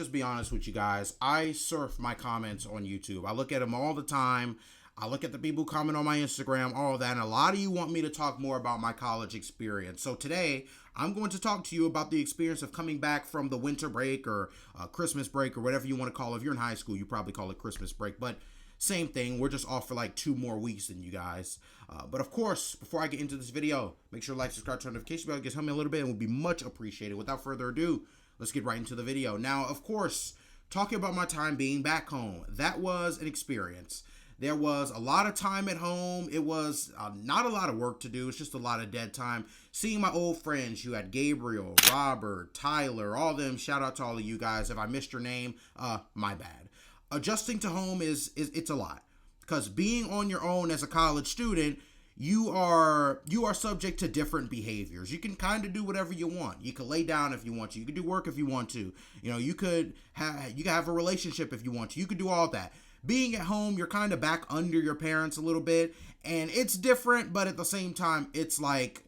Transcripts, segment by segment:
just be honest with you guys. I surf my comments on YouTube. I look at them all the time. I look at the people who comment on my Instagram, all of that, and a lot of you want me to talk more about my college experience. So today, I'm going to talk to you about the experience of coming back from the winter break or Christmas break or whatever you want to call it. If you're in high school, you probably call it Christmas break, but same thing. We're just off for like 2 more weeks than you guys. But of course, before I get into this video, make sure to like, subscribe, turn notification bell. It gets help me a little bit and would be much appreciated. Without further ado, let's get right into the video. Now, of course, talking about my time being back home, that was an experience. There was a lot of time at home. It was not a lot of work to do. It's just a lot of dead time. Seeing my old friends, you had Gabriel, Robert, Tyler, all of them. Shout out to all of you guys. If I missed your name, my bad. Adjusting to home it's a lot, because being on your own as a college student, you are subject to different behaviors. You can kind of do whatever you want. You can lay down if you want to. You can do work if you want to. You know, you could have a relationship if you want to. You could do all that. Being at home, you're kind of back under your parents a little bit, and it's different, but at the same time, it's like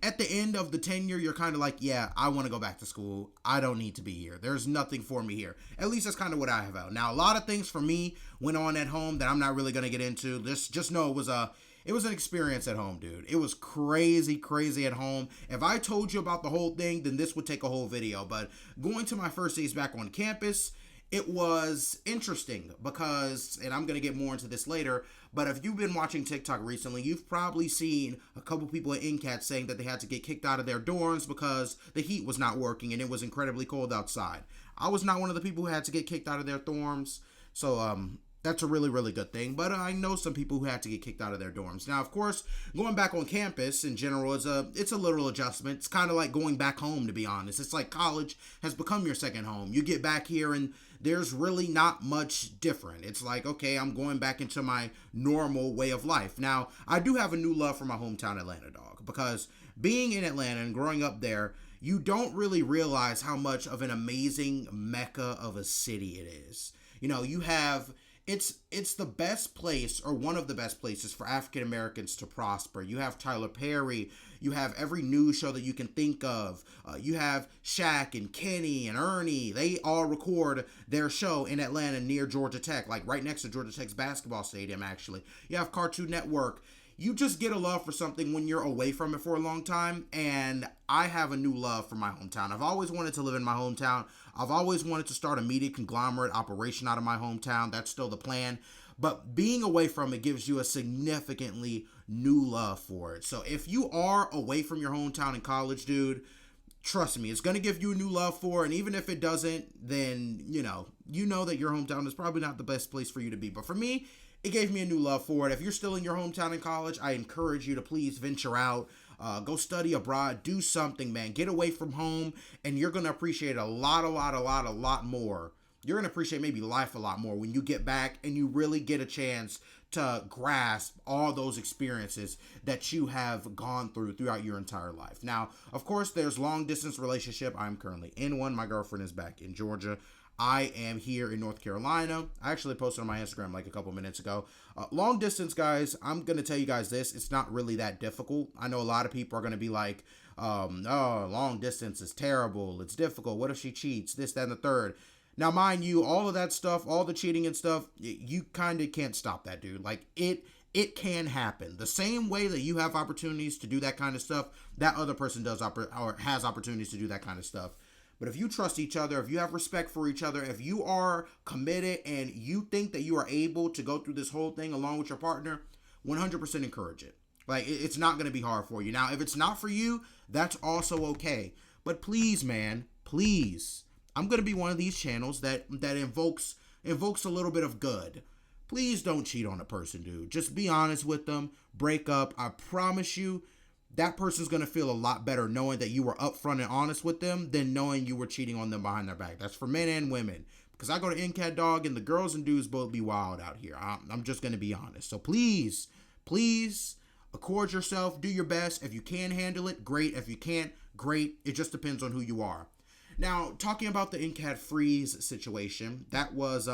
at the end of the tenure, you're kind of like, yeah, I want to go back to school. I don't need to be here. There's nothing for me here. At least that's kind of what I have out. Now, a lot of things for me went on at home that I'm not really going to get into. Just know it was an experience at home, dude. It was crazy at home. If I told you about the whole thing, then this would take a whole video. But going to my first days back on campus, it was interesting because, and I'm going to get more into this later, but if you've been watching TikTok recently, you've probably seen a couple people at NCAT saying that they had to get kicked out of their dorms because the heat was not working and it was incredibly cold outside. I was not one of the people who had to get kicked out of their dorms, so that's a really good thing. But I know some people who had to get kicked out of their dorms. Now, of course, going back on campus in general it's a little adjustment. It's kind of like going back home, to be honest. It's like college has become your second home. You get back here and there's really not much different. It's like, okay, I'm going back into my normal way of life. Now, I do have a new love for my hometown Atlanta, dog, because being in Atlanta and growing up there, you don't really realize how much of an amazing mecca of a city it is. You know, you have... It's the best place, or one of the best places, for African Americans to prosper. You have Tyler Perry. You have every news show that you can think of. You have Shaq and Kenny and Ernie. They all record their show in Atlanta near Georgia Tech, like right next to Georgia Tech's basketball stadium, actually. You have Cartoon Network. You just get a love for something when you're away from it for a long time, and I have a new love for my hometown. I've always wanted to live in my hometown. I've always wanted to start a media conglomerate operation out of my hometown. That's still the plan. But being away from it gives you a significantly new love for it. So if you are away from your hometown in college, dude, trust me, it's going to give you a new love for it. And even if it doesn't, then, you know that your hometown is probably not the best place for you to be. But for me, it gave me a new love for it. If you're still in your hometown in college, I encourage you to please venture out. Go study abroad. Do something, man. Get away from home, and you're going to appreciate a lot more. You're going to appreciate maybe life a lot more when you get back and you really get a chance to grasp all those experiences that you have gone throughout your entire life. Now, of course, there's long-distance relationship. I'm currently in one. My girlfriend is back in Georgia. I am here in North Carolina. I actually posted on my Instagram like a couple minutes ago. Long distance, guys, I'm going to tell you guys this. It's not really that difficult. I know a lot of people are going to be like, oh, long distance is terrible. It's difficult. What if she cheats? This, that, and the third. Now, mind you, all of that stuff, all the cheating and stuff, you kind of can't stop that, dude. Like, it can happen. The same way that you have opportunities to do that kind of stuff, that other person does or has opportunities to do that kind of stuff. But if you trust each other, if you have respect for each other, if you are committed and you think that you are able to go through this whole thing along with your partner, 100% encourage it. Like, it's not going to be hard for you. Now, if it's not for you, that's also okay. But please, man, please, I'm going to be one of these channels that invokes a little bit of good. Please don't cheat on a person, dude. Just be honest with them. Break up. I promise you, that person's going to feel a lot better knowing that you were upfront and honest with them than knowing you were cheating on them behind their back. That's for men and women. Because I go to NCAT, dog, and the girls and dudes both be wild out here. I'm just going to be honest. So please, accord yourself. Do your best. If you can handle it, great. If you can't, great. It just depends on who you are. Now, talking about the NCAT freeze situation, that was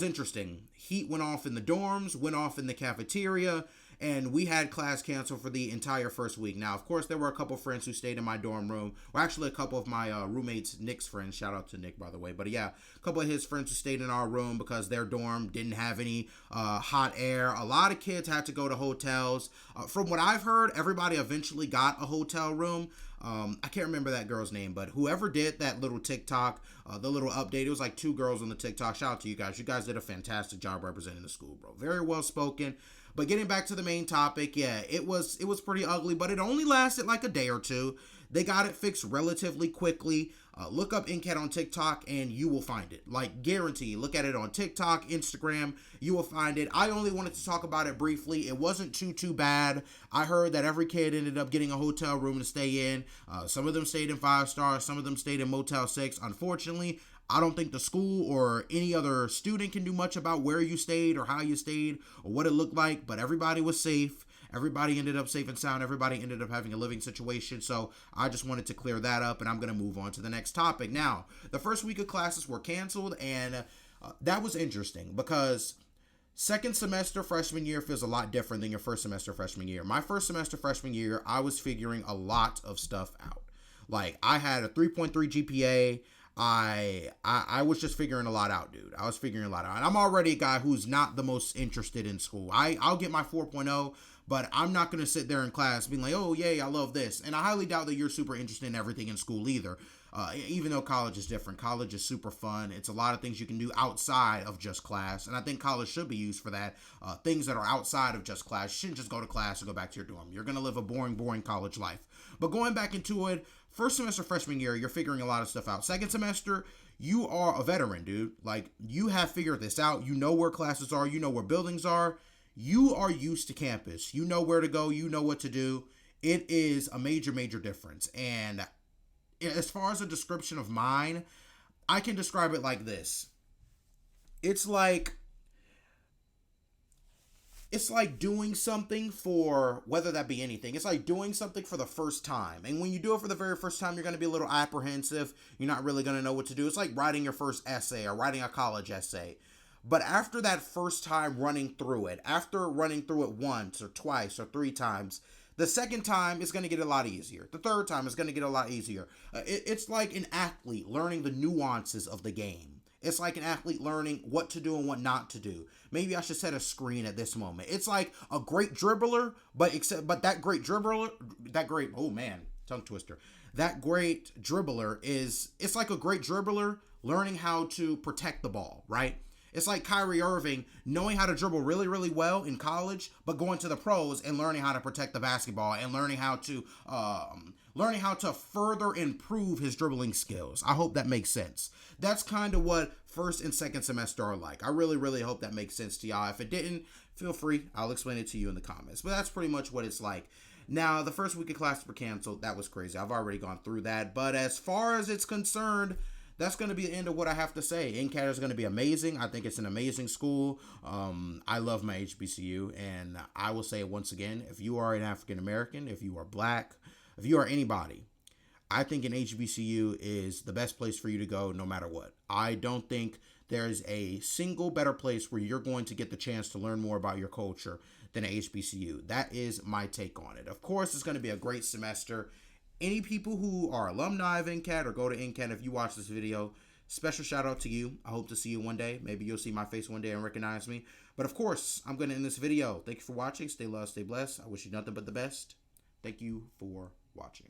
interesting. Heat went off in the dorms, went off in the cafeteria, and we had class canceled for the entire first week. Now, of course, there were a couple friends who stayed in my dorm room. Well, actually, a couple of my roommates, Nick's friends. Shout out to Nick, by the way. But yeah, a couple of his friends who stayed in our room because their dorm didn't have any hot air. A lot of kids had to go to hotels. From what I've heard, everybody eventually got a hotel room. I can't remember that girl's name, but whoever did that little TikTok, the little update, it was like 2 girls on the TikTok. Shout out to you guys. You guys did a fantastic job representing the school, bro. Very well spoken. But getting back to the main topic, yeah, it was pretty ugly, but it only lasted like a day or two. They got it fixed relatively quickly. Look up NCAT on TikTok and you will find it. Like, guarantee. Look at it on TikTok, Instagram. You will find it. I only wanted to talk about it briefly. It wasn't too bad. I heard that every kid ended up getting a hotel room to stay in. Some of them stayed in 5-star. Some of them stayed in Motel 6. Unfortunately, I don't think the school or any other student can do much about where you stayed or how you stayed or what it looked like, but everybody was safe. Everybody ended up safe and sound. Everybody ended up having a living situation. So I just wanted to clear that up, and I'm going to move on to the next topic. Now, the first week of classes were canceled, and that was interesting because second semester freshman year feels a lot different than your first semester freshman year. My first semester freshman year, I was figuring a lot of stuff out. Like, I had a 3.3 GPA. I was just figuring a lot out, dude. I was figuring a lot out. And I'm already a guy who's not the most interested in school. I'll get my 4.0, but I'm not going to sit there in class being like, oh, yay, I love this. And I highly doubt that you're super interested in everything in school either. Even though college is different. College is super fun. It's a lot of things you can do outside of just class. And I think college should be used for that. Things that are outside of just class. You shouldn't just go to class and go back to your dorm. You're going to live a boring college life. But going back into it, first semester freshman year, you're figuring a lot of stuff out. Second semester, you are a veteran, dude. Like, you have figured this out. You know where classes are. You know where buildings are. You are used to campus. You know where to go. You know what to do. It is a major difference. And as far as a description of mine, I can describe it like this. It's like doing something for, whether that be anything, it's like doing something for the first time. And when you do it for the very first time, you're going to be a little apprehensive. You're not really going to know what to do. It's like writing your first essay or writing a college essay. But after that first time running through it, after running through it once or twice or 3 times, the second time is going to get a lot easier. The third time is going to get a lot easier. It's like an athlete learning the nuances of the game. It's like an athlete learning what to do and what not to do. Maybe I should set a screen at this moment. It's like a great dribbler, but that great dribbler, tongue twister. That great dribbler it's like a great dribbler learning how to protect the ball, right? It's like Kyrie Irving knowing how to dribble really well in college, but going to the pros and learning how to protect the basketball and learning how to further improve his dribbling skills. I hope that makes sense. That's kind of what first and second semester are like. I really hope that makes sense to y'all. If it didn't, feel free. I'll explain it to you in the comments. But that's pretty much what it's like. Now, the first week of classes were canceled. That was crazy. I've already gone through that. But as far as it's concerned, that's going to be the end of what I have to say. NCAT is going to be amazing. I think it's an amazing school. I love my HBCU, and I will say it once again. If you are an African American, if you are black, if you are anybody, I think an HBCU is the best place for you to go no matter what. I don't think there's a single better place where you're going to get the chance to learn more about your culture than an HBCU. That is my take on it. Of course, it's going to be a great semester. Any people who are alumni of NCAT or go to NCAT, if you watch this video, special shout out to you. I hope to see you one day. Maybe you'll see my face one day and recognize me. But of course, I'm going to end this video. Thank you for watching. Stay loved, stay blessed. I wish you nothing but the best. Thank you for watching.